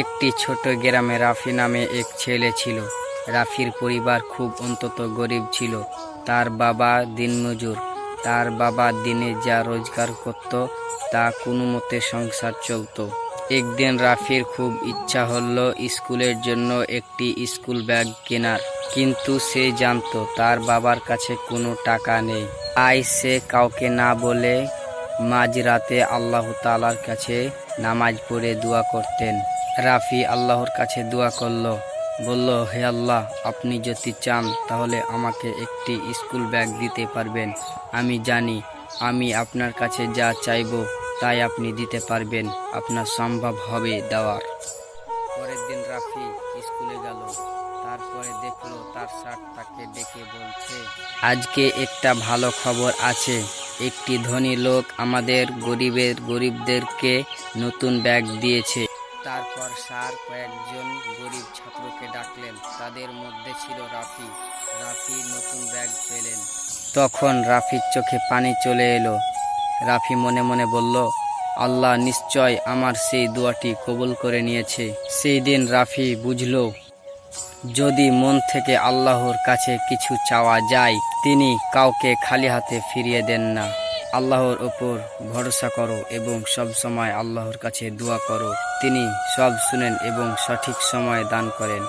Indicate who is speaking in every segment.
Speaker 1: একটি ছোট গ্রামে রাফি নামে এক ছেলে ছিল। রাফির পরিবার খুব গরিব ছিল। তার বাবা দিনমজুর। তার বাবা দিনে যা রোজগার করত তা কোনো মতে সংসার চলত। একদিন রাফির খুব ইচ্ছা হলো স্কুলের জন্য একটি স্কুল ব্যাগ কেনার, কিন্তু সে জানতো তার বাবার কাছে কোনো টাকা নেই। তাই সে কাউকে না বলে মাঝরাতে আল্লাহ তাআলার কাছে নামাজ পড়ে দোয়া করতেন। রাফি আল্লাহর কাছে দোয়া করলো, বলল, হে আল্লাহ, আপনি যদি চান তাহলে আমাকে একটি স্কুল ব্যাগ দিতে পারবেন। আমি জানি আমি আপনার কাছে যা চাইবো তাই আপনি দিতে পারবেন, আপনার সম্ভব হবে দেওয়ার। পরের দিন রাফি স্কুলে গেল। তারপরে দেখলো তার স্যার তাকে ডেকে বলছে, আজকে একটা ভালো খবর আছে। একটি ধনী লোক আমাদের গরিবদেরকে নতুন ব্যাগ দিয়েছে। তারপর স্যার কয়েকজন গরিব ছাত্রকে ডাকলেন। তাদের মধ্যে ছিল রাফি। রাফি নতুন ব্যাগ পেলেন। তখন রাফির চোখে পানি চলে এলো। রাফি মনে মনে বলল, আল্লাহ নিশ্চয় আমার সেই দোয়াটি কবুল করে নিয়েছে। সেই দিন রাফি বুঝল, যদি মন থেকে আল্লাহর কাছে কিছু চাওয়া যায়, তিনি কাউকে খালি হাতে ফিরিয়ে দেন না। আল্লাহর ওপর ভরসা করো এবং সব সময় আল্লাহর কাছে দোয়া করো। তিনি সব শুনেন এবং সঠিক সময় দান করেন।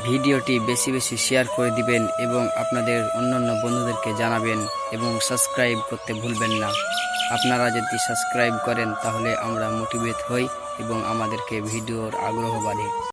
Speaker 1: ভিডিওটি বেশি বেশি শেয়ার করে দিবেন এবং আপনাদের অন্যান্য বন্ধুদেরকে জানাবেন এবং সাবস্ক্রাইব করতে ভুলবেন না। আপনারা যদি সাবস্ক্রাইব করেন তাহলে আমরা মোটিভেট হই এবং আমাদেরকে ভিডিওর আগ্রহ বাড়ে।